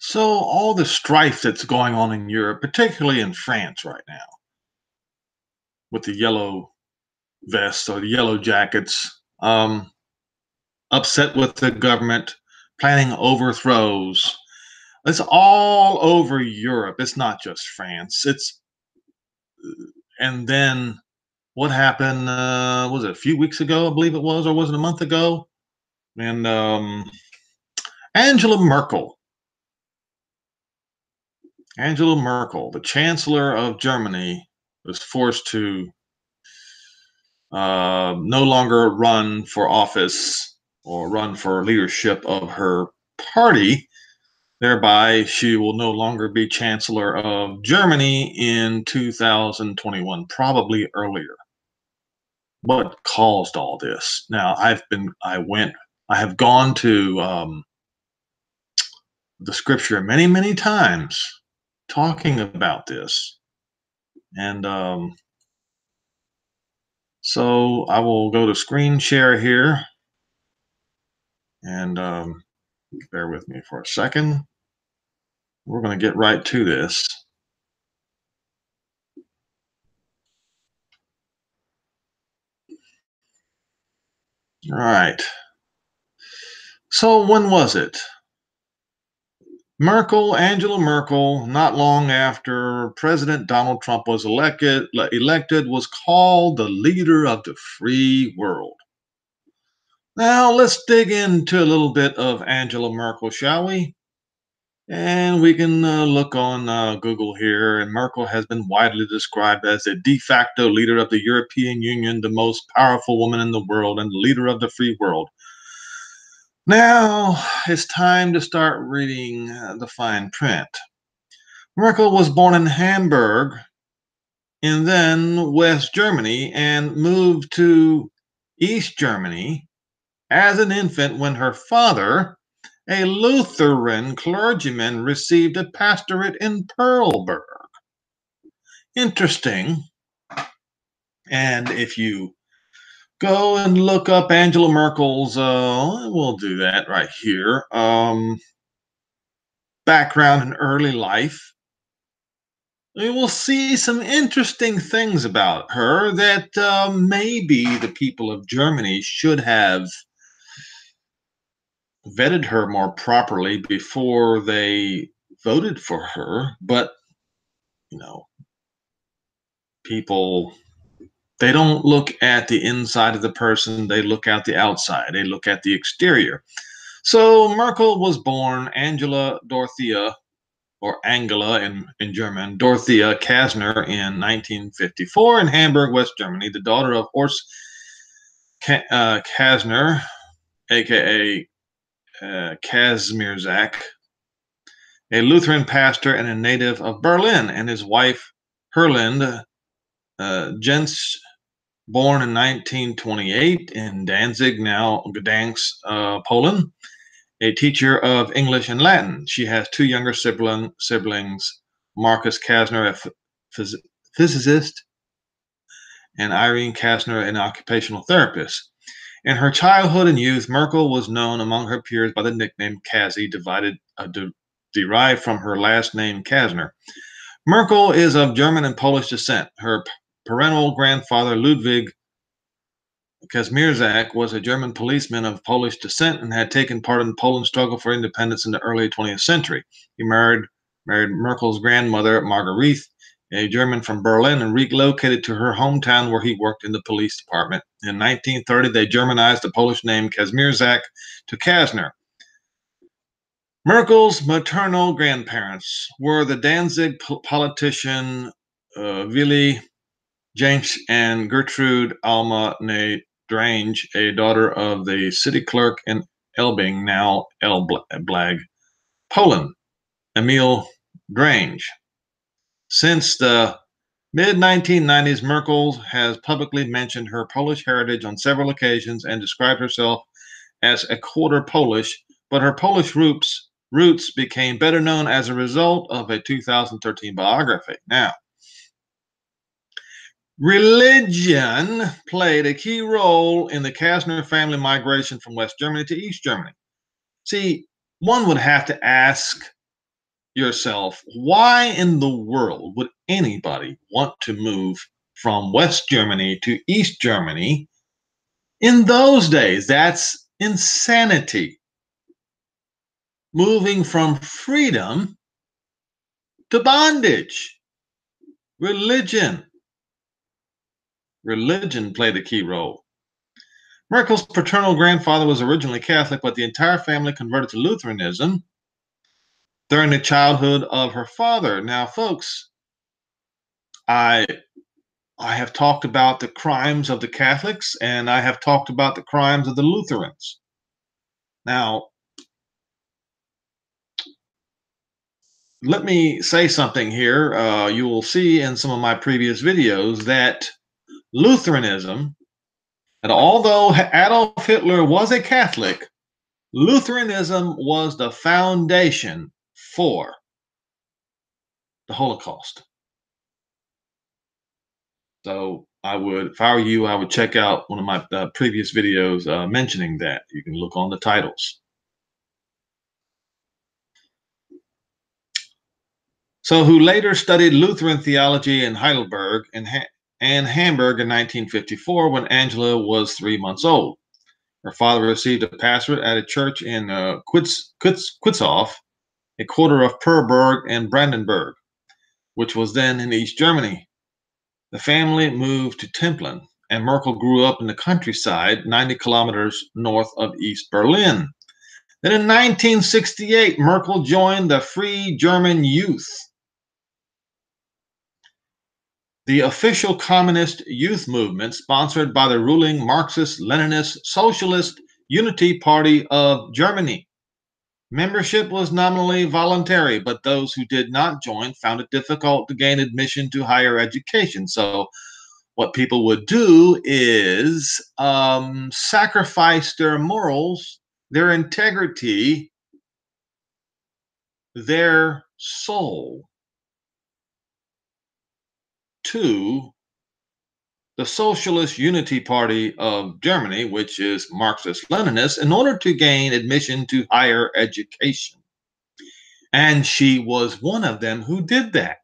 So, all the strife that's going on in Europe, particularly in France right now, with the yellow vests or the yellow jackets, upset with the government, planning overthrows. It's all over Europe. It's not just France. And then what happened? Was it a few weeks ago? I believe it was, or was it a month ago? And Angela Merkel, Angela Merkel, the Chancellor of Germany, was forced to no longer run for office or run for leadership of her party. Thereby, she will no longer be Chancellor of Germany in 2021, probably earlier. What caused all this? Now, I have gone to the scripture many, many times talking about this. And so I will go to screen share here and bear with me for a second. We're going to get right to this. All right. So when was it? Angela Merkel, not long after President Donald Trump was elected, was called the leader of the free world. Now let's dig into a little bit of Angela Merkel, shall we? And we can look on Google here. And Merkel has been widely described as a de facto leader of the European Union, the most powerful woman in the world, and the leader of the free world. Now it's time to start reading the fine print. Merkel was born in Hamburg and then West Germany and moved to East Germany as an infant when her father, a Lutheran clergyman, received a pastorate in Perlberg. Interesting. And if you go and look up Angela Merkel's, we'll do that right here, background and early life, we will see some interesting things about her that maybe the people of Germany should have vetted her more properly before they voted for her. But, you know, people, they don't look at the inside of the person, they look at the outside, they look at the exterior. So Merkel was born Angela Dorothea, or Angela in German, Dorothea Kasner in 1954 in Hamburg, West Germany, the daughter of Horst Kasner, aka Kazmierzak, a Lutheran pastor and a native of Berlin, and his wife Herlinde Jens, born in 1928 in Danzig, now Gdansk, Poland, a teacher of English and Latin. She has two younger siblings, Marcus Kasner, a physicist, and Irene Kasner, an occupational therapist. In her childhood and youth, Merkel was known among her peers by the nickname Kazi, derived from her last name Kasner. Merkel is of German and Polish descent. Her paternal grandfather, Ludwig Kazmierzak, was a German policeman of Polish descent and had taken part in Poland's struggle for independence in the early 20th century. He married Merkel's grandmother, Marguerite, a German from Berlin, and relocated to her hometown where he worked in the police department. In 1930, they Germanized the Polish name Kazmierzak to Kasner. Merkel's maternal grandparents were the Danzig politician Willy Jensch and Gertrude Alma Drange, a daughter of the city clerk in Elbing, now Elblag, Poland, Emil Drange. Since the mid-1990s, Merkel has publicly mentioned her Polish heritage on several occasions and described herself as a quarter Polish, but her Polish roots became better known as a result of a 2013 biography. Now, religion played a key role in the Kasner family migration from West Germany to East Germany. See, one would have to ask yourself, why in the world would anybody want to move from West Germany to East Germany in those days? That's insanity. Moving from freedom to bondage. Religion. Religion played a key role. Merkel's paternal grandfather was originally Catholic, but the entire family converted to Lutheranism during the childhood of her father. Now, folks, I I have talked about the crimes of the Catholics and I have talked about the crimes of the Lutherans. Now, let me say something here. You will see in some of my previous videos that Lutheranism, and although Adolf Hitler was a Catholic, Lutheranism was the foundation for the Holocaust. So I would, if I were you, I would check out one of my previous videos mentioning that. You can look on the titles. So who later studied Lutheran theology in Heidelberg and Hamburg in 1954 when Angela was 3 months old. Her father received a pastorate at a church in Kutzhof, a quarter of Perburg and Brandenburg, which was then in East Germany. The family moved to Templin, and Merkel grew up in the countryside, 90 kilometers north of East Berlin. Then in 1968, Merkel joined the Free German Youth, the official communist youth movement sponsored by the ruling Marxist-Leninist Socialist Unity Party of Germany. Membership was nominally voluntary, but those who did not join found it difficult to gain admission to higher education. So what people would do is sacrifice their morals, their integrity, their soul to the Socialist Unity Party of Germany, which is Marxist Leninist, in order to gain admission to higher education. And she was one of them who did that.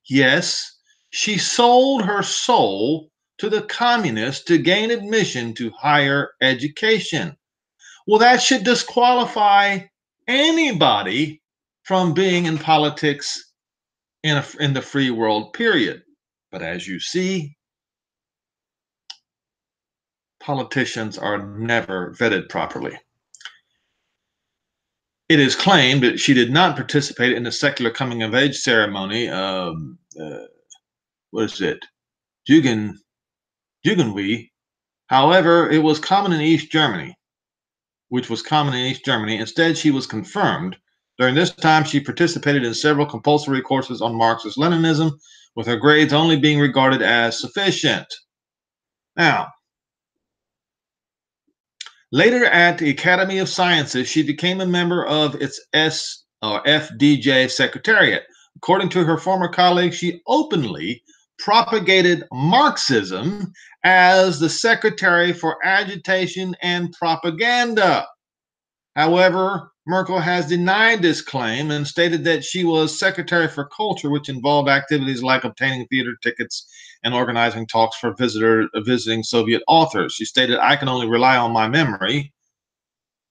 Yes, she sold her soul to the communists to gain admission to higher education. Well, that should disqualify anybody from being in politics in the free world, period. But as you see, politicians are never vetted properly. It is claimed that she did not participate in the secular coming of age ceremony. What is it? Jugendwie. However, it was common in East Germany, which was common in East Germany. Instead, she was confirmed. During this time, she participated in several compulsory courses on Marxist-Leninism, with her grades only being regarded as sufficient. Now, later at the Academy of Sciences, she became a member of its FDJ Secretariat. According to her former colleagues, she openly propagated Marxism as the Secretary for Agitation and Propaganda. However, Merkel has denied this claim and stated that she was Secretary for Culture, which involved activities like obtaining theater tickets and organizing talks for visiting Soviet authors. She stated, "I can only rely on my memory.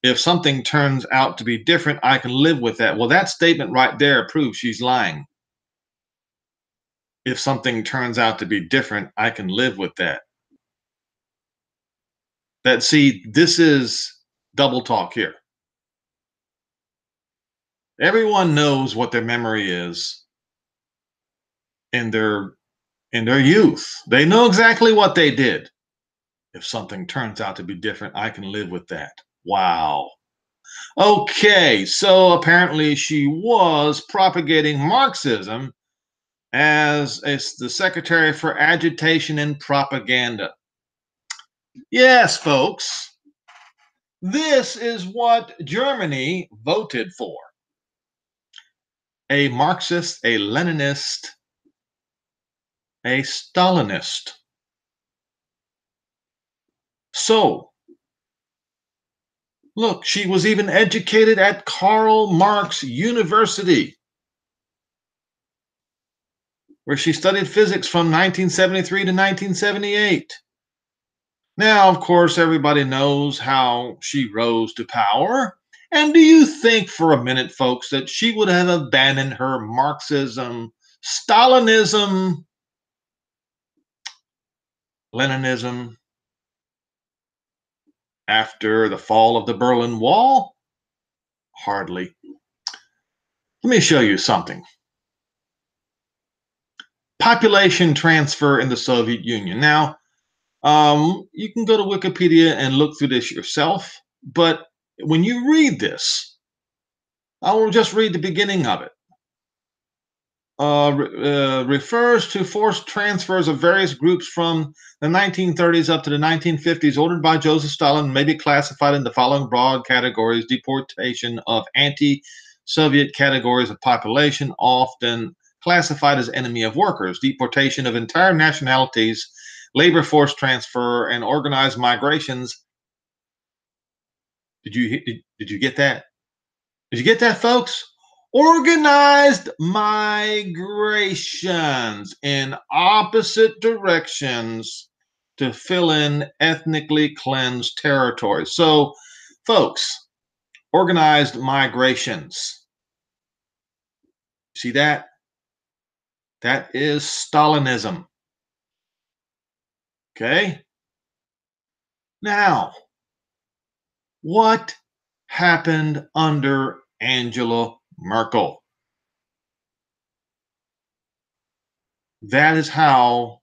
If something turns out to be different, I can live with that." Well, that statement right there proves she's lying. If something turns out to be different, I can live with that. See, this is double talk here. Everyone knows what their memory is in their youth. They know exactly what they did. If something turns out to be different, I can live with that. Wow. Okay, so apparently she was propagating Marxism as the Secretary for Agitation and Propaganda. Yes, folks, this is what Germany voted for. A Marxist, a Leninist, a Stalinist. So, Look, she was even educated at Karl Marx University, where she studied physics from 1973 to 1978. Now, of course, everybody knows how she rose to power. And do you think for a minute, folks, that she would have abandoned her Marxism, Stalinism, Leninism after the fall of the Berlin Wall? Hardly. Let me show you something. Population transfer in the Soviet Union. Now, you can go to Wikipedia and look through this yourself, but when you read this, I will just read the beginning of it. Refers to forced transfers of various groups from the 1930s up to the 1950s, ordered by Joseph Stalin, may be classified in the following broad categories: deportation of anti-Soviet categories of population, often classified as enemy of workers; deportation of entire nationalities; labor force transfer; and organized migrations. Did you get that? Did you get that, folks? Organized migrations in opposite directions to fill in ethnically cleansed territories. So, folks, organized migrations. See that? That is Stalinism. Okay? Now, what happened under Angela Merkel? That is how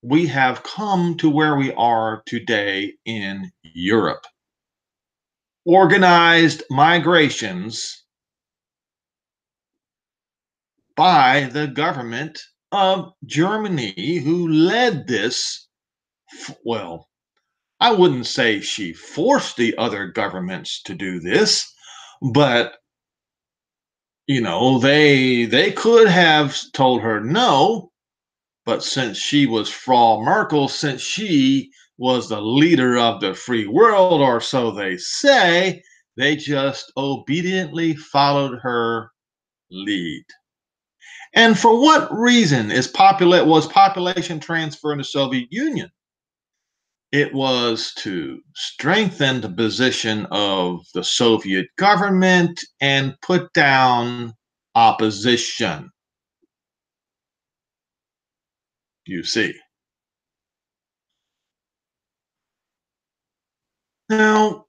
we have come to where we are today in Europe. Organized migrations by the government of Germany, who led this. Well, I wouldn't say she forced the other governments to do this, but they could have told her no. But since she was Frau Merkel, since she was the leader of the free world, or so they say, they just obediently followed her lead. And for what reason was population transfer in the Soviet Union? It was to strengthen the position of the Soviet government and put down opposition. You see. Now,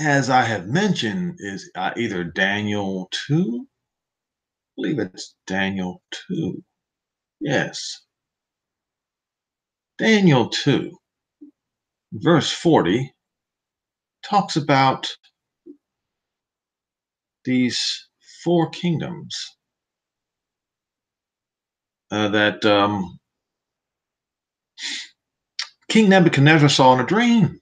as I have mentioned, is either Daniel 2. I believe it's Daniel 2. Yes. Daniel 2, verse 40, talks about these four kingdoms that King Nebuchadnezzar saw in a dream.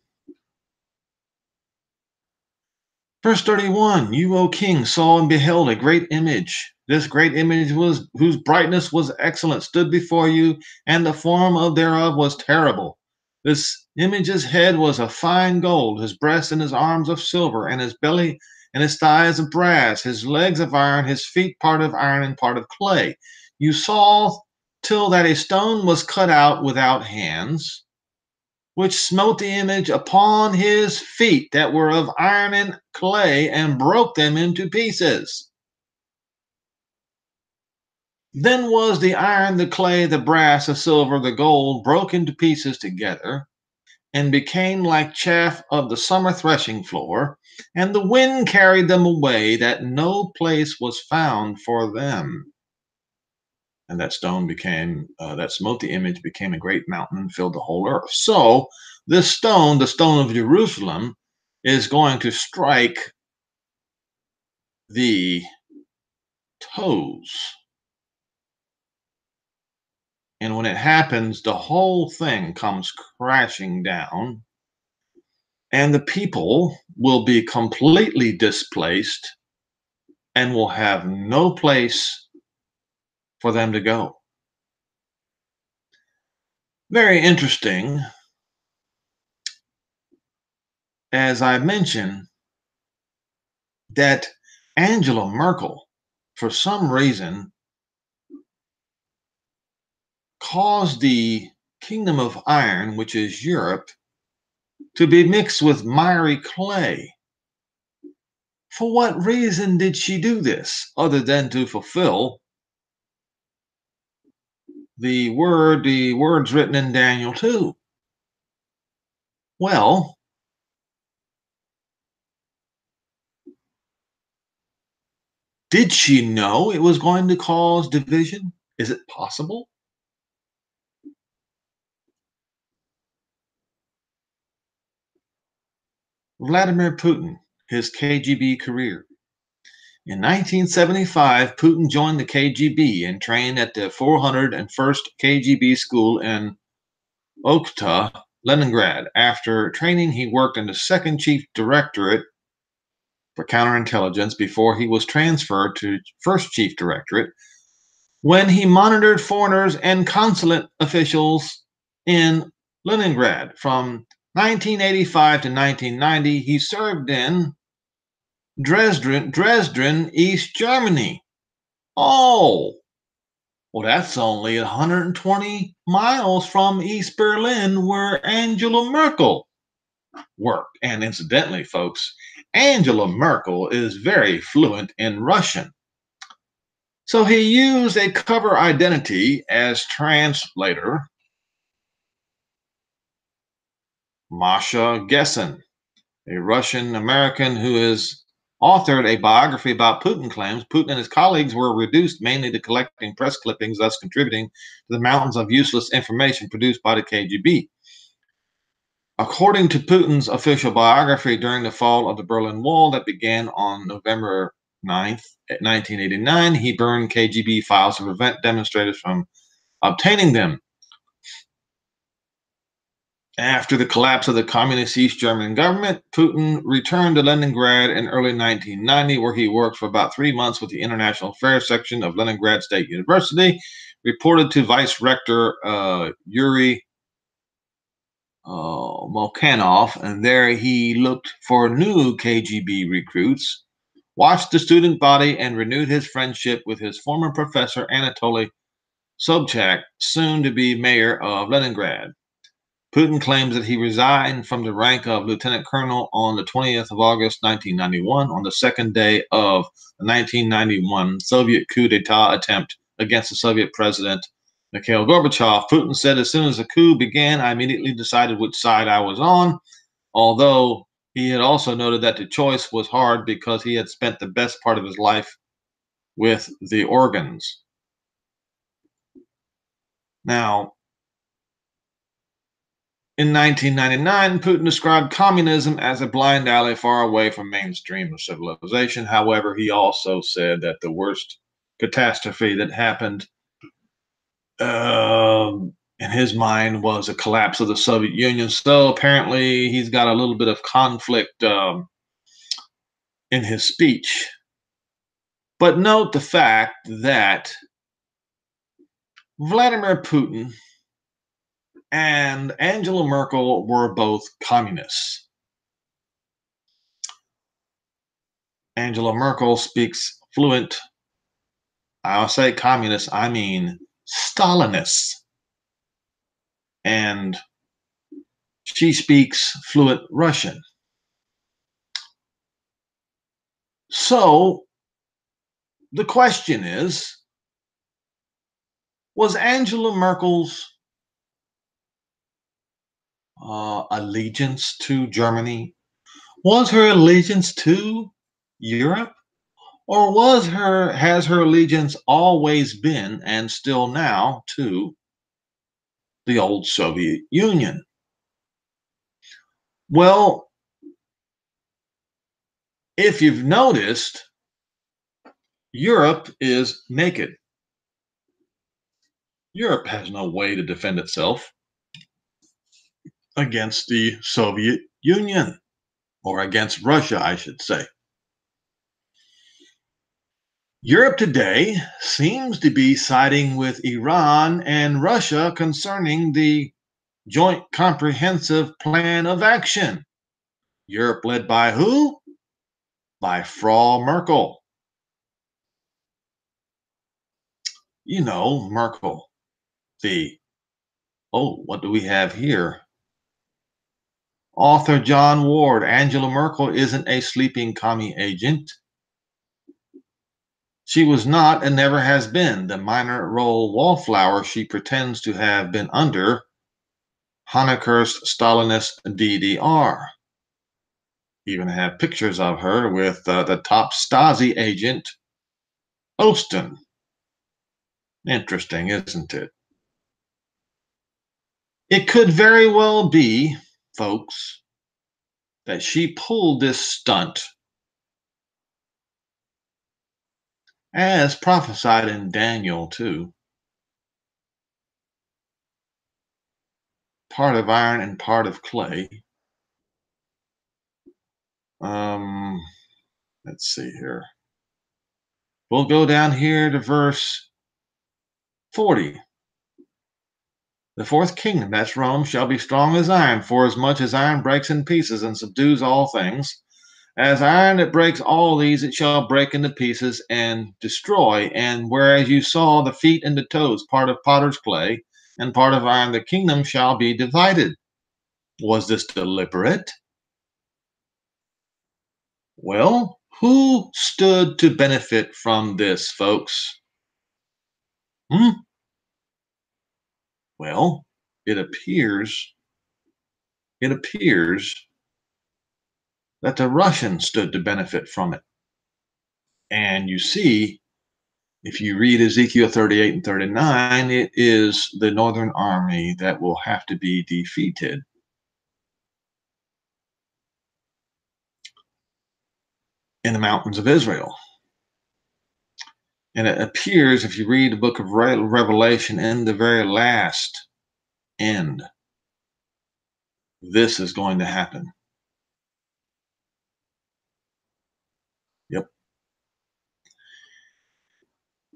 Verse 31, you, O king, saw and beheld a great image. This great image was whose brightness was excellent, stood before you, and the form of thereof was terrible. This image's head was of fine gold, his breast and his arms of silver, and his belly and his thighs of brass, his legs of iron, his feet part of iron and part of clay. You saw till that a stone was cut out without hands, which smote the image upon his feet that were of iron and clay, and broke them into pieces. Then was the iron, the clay, the brass, the silver, the gold broke into pieces together, and became like chaff of the summer threshing floor, and the wind carried them away, that no place was found for them. And that stone that smote the image, became a great mountain and filled the whole earth. So this stone, the stone of Jerusalem, is going to strike the toes. And when it happens, the whole thing comes crashing down, and the people will be completely displaced and will have no place for them to go. Very interesting. As I mentioned, that Angela Merkel, for some reason, caused the Kingdom of Iron, which is Europe, to be mixed with miry clay. For what reason did she do this, other than to fulfill the words written in Daniel 2? Well, did she know it was going to cause division? Is it possible? Vladimir Putin, his KGB career. In 1975, Putin joined the KGB and trained at the 401st KGB school in Okhta, Leningrad. After training, he worked in the Second Chief Directorate for Counterintelligence before he was transferred to First Chief Directorate when he monitored foreigners and consulate officials in Leningrad. From 1985 to 1990, he served in Dresden, East Germany. Oh, well, that's only 120 miles from East Berlin, where Angela Merkel worked. And incidentally, folks, Angela Merkel is very fluent in Russian. So he used a cover identity as translator, Masha Gessen, a Russian American who has authored a biography about Putin, claims Putin and his colleagues were reduced mainly to collecting press clippings, thus contributing to the mountains of useless information produced by the KGB. According to Putin's official biography, during the fall of the Berlin Wall that began on November 9th, 1989, he burned KGB files to prevent demonstrators from obtaining them. After the collapse of the communist East German government, Putin returned to Leningrad in early 1990, where he worked for about 3 months with the International Affairs section of Leningrad State University, reported to Vice Rector Yuri Molchanov, and there he looked for new KGB recruits, watched the student body, and renewed his friendship with his former professor Anatoly Sobchak, soon to be mayor of Leningrad. Putin claims that he resigned from the rank of lieutenant colonel on the 20th of August 1991, on the second day of the 1991 Soviet coup d'etat attempt against the Soviet president Mikhail Gorbachev. Putin said, as soon as the coup began, I immediately decided which side I was on, although he had also noted that the choice was hard because he had spent the best part of his life with the organs. Now, in 1999, Putin described communism as a blind alley far away from mainstream of civilization. However, he also said that the worst catastrophe that happened in his mind was a collapse of the Soviet Union. So apparently, he's got a little bit of conflict in his speech. But note the fact that Vladimir Putin and Angela Merkel were both communists. Angela Merkel speaks fluent, I'll say communist, I mean Stalinist. And she speaks fluent Russian. So the question is, was Angela Merkel's allegiance to Germany, was her allegiance to Europe? Or has her allegiance always been and still now to the old Soviet Union? Well, if you've noticed, Europe is naked. Europe has no way to defend itself against the Soviet Union, or against Russia, I should say. Europe today seems to be siding with Iran and Russia concerning the Joint Comprehensive Plan of Action. Europe led by who? By Frau Merkel. You know, Merkel, the, oh, what do we have here? Author John Ward, Angela Merkel isn't a sleeping commie agent. She was not and never has been the minor role wallflower she pretends to have been under Honecker's Stalinist DDR. Even have pictures of her with the top Stasi agent, Osten. Interesting, isn't it? It could very well be, folks, that she pulled this stunt as prophesied in Daniel 2, part of iron and part of clay. Um, let's see here. We'll go down here to verse 40. The fourth kingdom, that's Rome, shall be strong as iron, for as much as iron breaks in pieces and subdues all things. As iron that breaks all these, it shall break into pieces and destroy. And whereas you saw the feet and the toes, part of potter's clay and part of iron, the kingdom shall be divided. Was this deliberate? Well, who stood to benefit from this, folks? Hmm? Well, it appears that the Russians stood to benefit from it. And you see, if you read Ezekiel 38 and 39, it is the northern army that will have to be defeated. In the mountains of Israel. And it appears, if you read the book of Revelation, in the very last end, this is going to happen. Yep.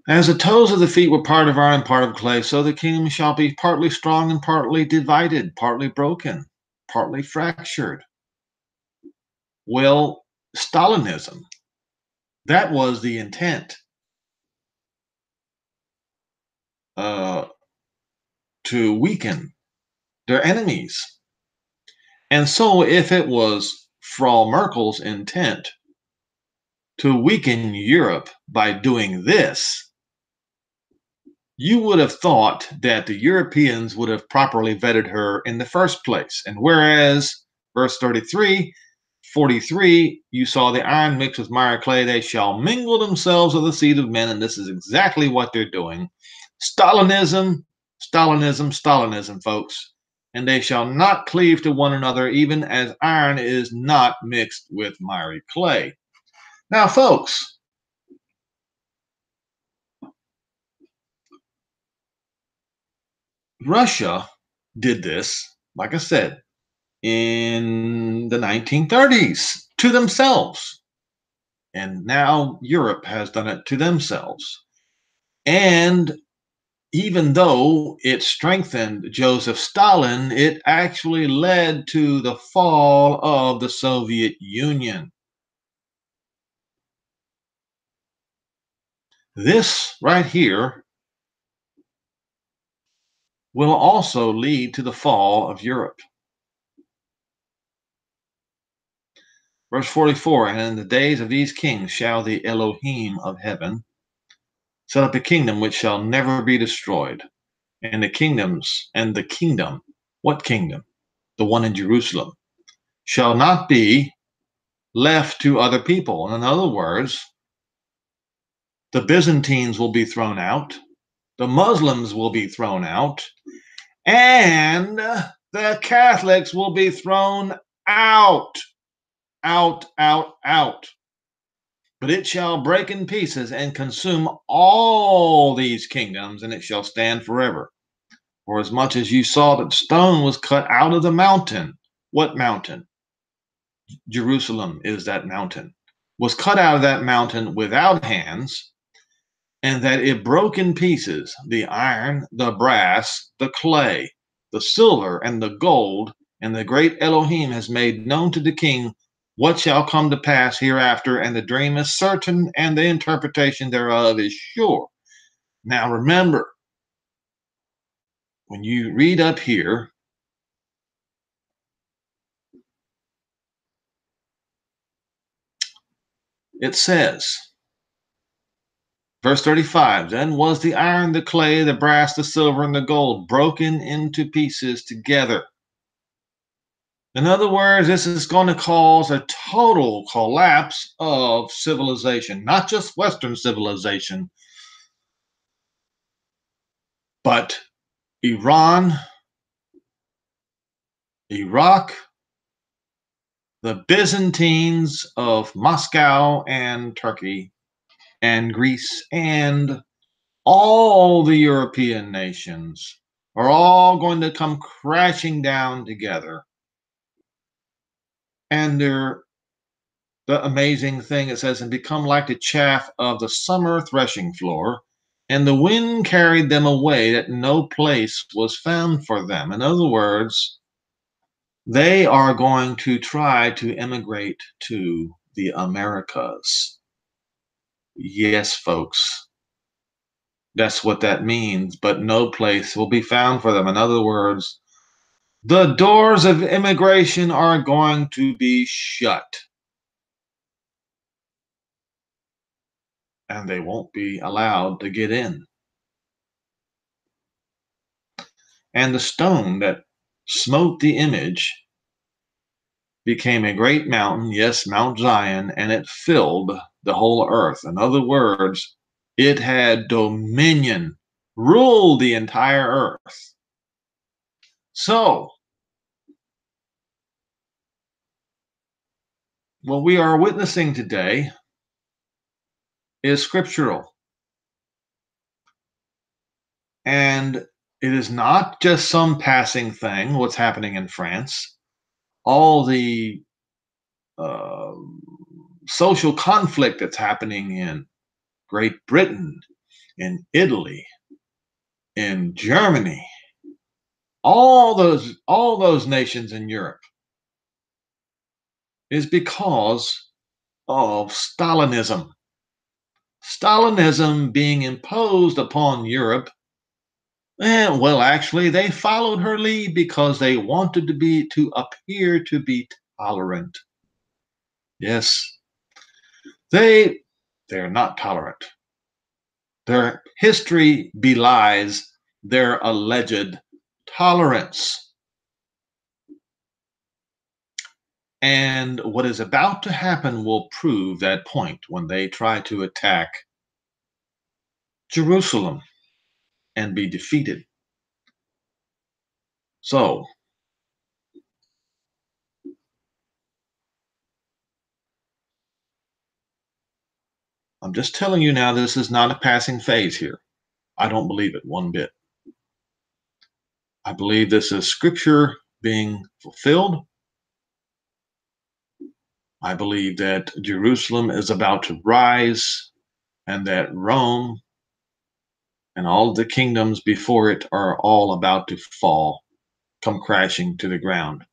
As the toes of the feet were part of iron and part of clay, so the kingdom shall be partly strong and partly divided, partly broken, partly fractured. Well, Stalinism, that was the intent. To weaken their enemies. And so, if it was Frau Merkel's intent to weaken Europe by doing this, you would have thought that the Europeans would have properly vetted her in the first place. And whereas, verse 33, 43, you saw the iron mixed with mire clay, they shall mingle themselves with the seed of men. And this is exactly what they're doing. Stalinism, Stalinism, Stalinism, folks. And they shall not cleave to one another, even as iron is not mixed with miry clay. Now, folks, Russia did this, like I said, in the 1930s to themselves. And now Europe has done it to themselves. And even though it strengthened Joseph Stalin, it actually led to the fall of the Soviet Union. This right here will also lead to the fall of Europe. Verse 44, and in the days of these kings shall the Elohim of heaven set up a kingdom which shall never be destroyed. And the kingdom, what kingdom? The one in Jerusalem, shall not be left to other people. In other words, the Byzantines will be thrown out, the Muslims will be thrown out, and the Catholics will be thrown out. Out, out, out. But it shall break in pieces and consume all these kingdoms, and it shall stand forever. For as much as you saw that stone was cut out of the mountain, what mountain? Jerusalem is that mountain, was cut out of that mountain without hands, and that it broke in pieces the iron, the brass, the clay, the silver and the gold, and the great Elohim has made known to the king what shall come to pass hereafter, and the dream is certain, and the interpretation thereof is sure. Now remember, when you read up here, it says, verse 35, then was the iron, the clay, the brass, the silver, and the gold broken into pieces together. In other words, this is going to cause a total collapse of civilization, not just Western civilization, but Iran, Iraq, the Byzantines of Moscow and Turkey, and Greece, and all the European nations are all going to come crashing down together. And they're the amazing thing, it says, and become like the chaff of the summer threshing floor, and the wind carried them away, that no place was found for them. In other words, they are going to try to immigrate to the Americas. Yes, folks, that's what that means, but no place will be found for them. In other words, the doors of immigration are going to be shut, and they won't be allowed to get in. And the stone that smote the image became a great mountain, yes, Mount Zion, and it filled the whole earth. In other words, it had dominion, ruled the entire earth. So, what we are witnessing today is scriptural. And it is not just some passing thing, what's happening in France. All the uh, social conflict that's happening in Great Britain, in Italy, in Germany, all those nations in Europe is because of Stalinism. Stalinism being imposed upon Europe, and well, actually, they followed her lead because they wanted to appear to be tolerant. Yes, they're not tolerant. Their history belies their alleged tolerance. And what is about to happen will prove that point when they try to attack Jerusalem and be defeated. So, I'm just telling you now, this is not a passing phase here. I don't believe it one bit. I believe this is scripture being fulfilled. I believe that Jerusalem is about to rise and that Rome and all the kingdoms before it are all about to fall, come crashing to the ground.